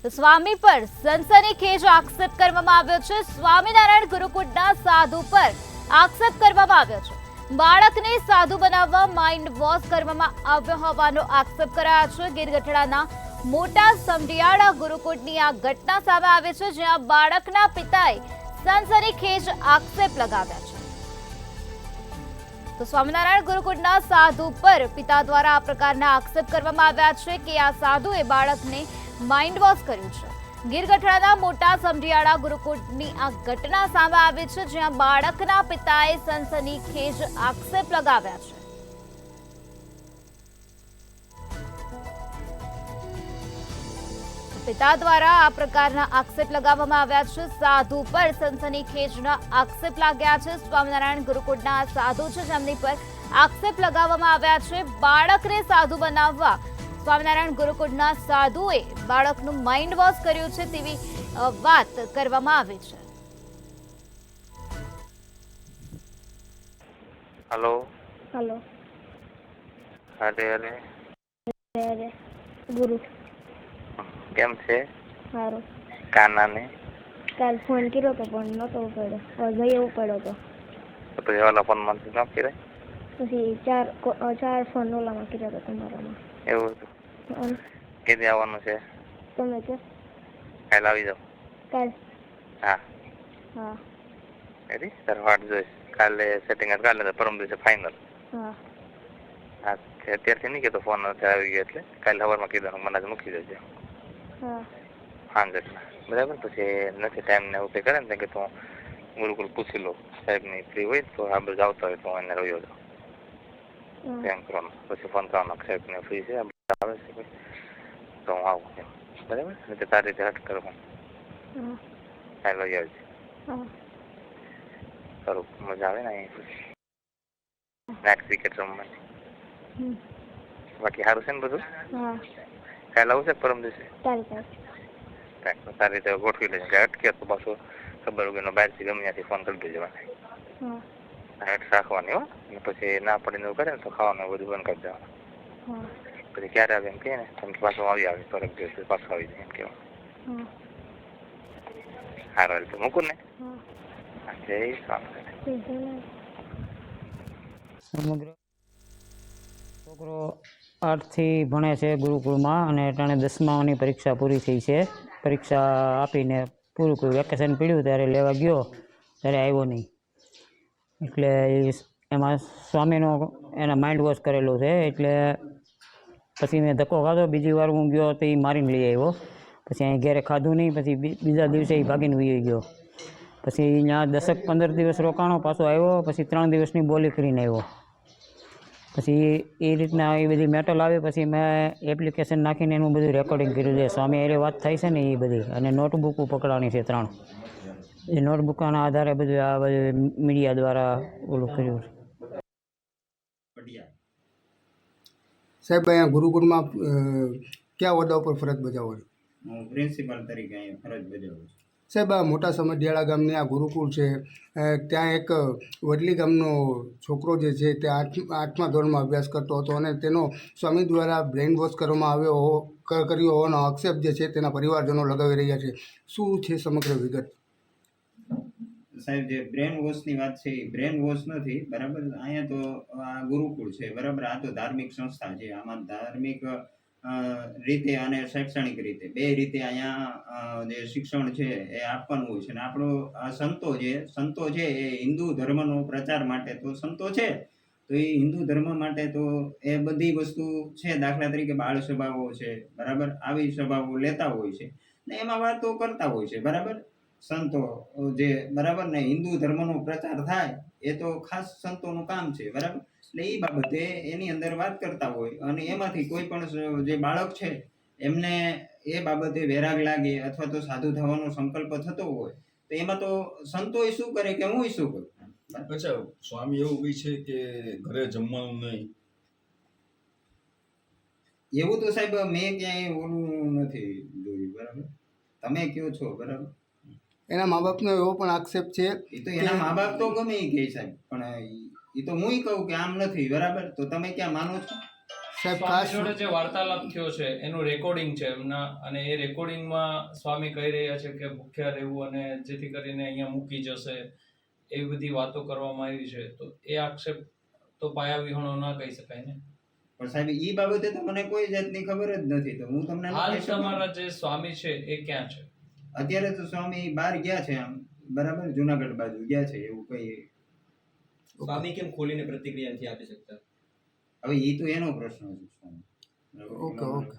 તો સ્વામી પર સનસનીખેજ આક્ષેપ કરવામાં આવ્યો છે। સ્વામિનારાયણ ગુરુકુળના સાધુ પર આક્ષેપ કરવામાં આવ્યો છે। બાળકને સાધુ બનાવવા માઇન્ડ વોશ કરવામાં આવ્યો હોવાનો આક્ષેપ કરાયો છે। ગીરગઢડાના મોટા સમઢિયાળા ગુરુકુળની આ ઘટના સામે આવી છે, જ્યાં બાળકના પિતાએ સનસનીખેજ આક્ષેપ લગાવ્યા છે। તો સ્વામિનારાયણ ગુરુકુળના સાધુ પર પિતા દ્વારા આ પ્રકારના આક્ષેપ કરવામાં આવ્યા છે કે આ સાધુએ બાળકને માઇન્ડ વોશ કર્યું છે। ગીરગઢડાના મોટા સમઢિયાળા ગુરુકુળની આ ઘટના સામે આવી છે, જ્યાં બાળકના પિતાએ સનસનીખેજ આક્ષેપ લગાવ્યા છે। પિતા દ્વારા આ પ્રકારના આક્ષેપ લગાવવામાં આવ્યા છે। સાધુ પર સનસનીખેજના આક્ષેપ લાગ્યા છે। સ્વામિનારાયણ ગુરુકુળના આ સાધુ છે, જેમની પર આક્ષેપ લગાવવામાં આવ્યા છે। બાળકને સાધુ બનાવવા સ્વામિનારાયણ ગુરુકુળના સાધુએ બાળકનું માઇન્ડ વોશ કર્યું છે તેવી વાત કરવામાં આવી છે। हेलो हेलो अरे अरे अरे गुरु केम छे हारो काना ने काल फोन कर्यो तो पण नतो उपाड्यो भाई उपाड्यो तो પછી ઓલા ફોન માંથી ન કરે પછી ચાર ફોન ઓલામાં કર્યા હતા તમારામાં એવું હતું કેદી આવવાનું છે તમે કે કાલ આવી જાવ કાલ હા હા રેડી સર વાટ જોઈશ કાલે સેટિંગ કાલે તો પરમ દિવસે ફાઇનલ હા હા અત્યારથી નહીં કહેતો ફોન અત્યારે આવી ગયો એટલે કાલે સવારમાં કીધું મને મૂકી દેજો હા સાંજે બરાબર પછી નથી ટાઈમ ને એવું કંઈ કરે ને કે તું ગુરુકુળ પૂછી લો સાહેબની ફ્રી હોય તો આ બધું આવતા હોય તો એને રહ્યો જાઉં એમ કરવાનું પછી ફોન કરવાનો સાહેબને ફ્રી છે આવે છે તો હું આવું એમ બરાબર એટલે તારી રીતે હટ કરવાનું કાલે લઈ આવજે સારું મજા આવે ને અહીં નાઇટ ક્રિકેટ રમવાની બાકી સારું છે ને બધું હા કાલે આવું છે પરમ દિવસે કાલ સારી રીતે ગોઠવી લેજે કે અટકે તો પાછું ખબર વગરનો બહારથી ગમે ત્યાંથી ફોન કરી દેજો મને હેઠ રાખવાની હો અને પછી ના પડીને એવું કરે ને તો ખાવાનું બધું બંધ કરી દેવાનું પછી ક્યારે આવે એમ કહે ને તમે પાછું આવી આવે તો દિવસ પાછું આવી જાય એમ કહેવાનું સારું રીતે મૂકું ને જય સ્વામી સમગ્ર છોકરો 8 થી ભણે છે ગુરુકુળમાં અને અટાણે 10માની પરીક્ષા પૂરી થઈ છે। પરીક્ષા આપીને પૂરું કર્યું, વેકેશન પડ્યું ત્યારે લેવા ગયો ત્યારે આવ્યો નહીં, એટલે એમાં સ્વામીનો એના માઇન્ડ વોશ કરેલો છે। એટલે પછી મેં ધક્કો ખાધો, બીજી વાર હું ગયો તો એ મારીને લઈ આવ્યો। પછી અહીં ઘેરે ખાધું નહીં, પછી બીજા દિવસે એ ભાગીને વહી ગયો। પછી અહીંયા 10-15 દિવસ રોકાણો, પાછો આવ્યો, પછી 3 દિવસની બોલી કરીને આવ્યો। પછી એ રીતના એ બધી મેટલ આવી, પછી મેં એપ્લિકેશન નાખીને એનું બધું રેકોર્ડિંગ કર્યું છે। સ્વામી એ વાત થાય છે ને એ બધી, અને નોટબુકો પકડવાની છે 3, એ નોટબુકોના આધારે બધું આ બધું મીડિયા દ્વારા ઓલું કર્યું છે। સાહેબ અહીંયા ગુરુકુળમાં કયા હોદ્દા ઉપર ફરજ બજાવો છો? હું પ્રિન્સિપાલ તરીકે અહીંયા ફરજ બજાવું છું। સાહેબ આ મોટા સમઢિયાળા ગામની આ ગુરુકુળ છે, ત્યાં એક વડલી ગામનો છોકરો જે છે તે 8મા ધોરણમાં અભ્યાસ કરતો હતો અને તેનો સ્વામી દ્વારા બ્રેઇન વોશ કરવામાં કર્યો હોવાનો આક્ષેપ જે છે તેના પરિવારજનો લગાવી રહ્યા છે। શું છે સમગ્ર વિગત? સાહેબ જે બ્રેન વોશની વાત છે એ બ્રેન વોશ નથી, બરાબર। અહીંયા તો આ ગુરુકુળ છે, બરાબર। આ તો ધાર્મિક સંસ્થા છે, આમાં ધાર્મિક રીતે અને શૈક્ષણિક રીતે બે રીતે અહીંયા જે શિક્ષણ છે એ આપવાનું હોય છે। અને આપણો આ સંતો છે એ હિન્દુ ધર્મનો પ્રચાર માટે તો સંતો છે, તો એ હિન્દુ ધર્મ માટે તો એ બધી વસ્તુ છે, દાખલા તરીકે બાળ સભાઓ છે, બરાબર, આવી સભાઓ લેતા હોય છે ને એમાં વાતો કરતા હોય છે, બરાબર, સંતો જે, બરાબર ને હિન્દુ ધર્મનો પ્રચાર થાય એ તો ખાસ સંતોનું કામ છે, બરાબર। એટલે એ બાબતે એની અંદર વાત કરતા હોય અને એમાંથી કોઈ પણ જે બાળક છે એમને એ બાબતે વૈરાગ લાગે અથવા તો સાધુ થવાનો સંકલ્પ થતો હોય તો એમાં તો સંતો શું કરે કે હું શું કરું? અચ્છા, સ્વામી એવું કહે છે કે ઘરે જમવાનું નહીં, એવું તો સાહેબ મેં ક્યાંય ઓલું નથી જોયું, બરાબર, તમે કયો છો, બરાબર। એના મા બાપનો એવો પણ આક્ષેપ છે, એ તો એના મા બાપ તો ગમે એ કહે સાહેબ, પણ એ તો હું કહું કે આમ નથી, બરાબર, તો તમે ક્યાં માનો છો? સાહેબ સ્વામી ખાસ જોડે જે વાર્તાલાપ થયો છે એનું રેકોર્ડિંગ છે એમના, અને એ રેકોર્ડિંગમાં સ્વામી કહી રહ્યા છે કે ભૂખ્યા રહેવું અને જેથી કરીને અહીંયા મૂકી જશે, એવી બધી વાતો કરવામાં આવી છે. તો એ આક્ષેપ તો પાયા વિહોણો ના કહી શકાય ને. પણ સાહેબ ઈ બાબતે તો મને કોઈ જાતની ખબર જ નથી, તો હું તમને ન હાલ કહી શકું. તમારા જે સ્વામી છે એ ક્યાં છે? અત્યારે તો સ્વામી બહાર ગયા છે, આમ બરાબર જુનાગઢ બાજુ ગયા છે, એવું કઈ. સ્વામી કેમ ખોલીને પ્રતિક્રિયા નથી આપી શકતા? હવે ઈ તો એનો પ્રશ્ન છે સ્વામી. Okay okay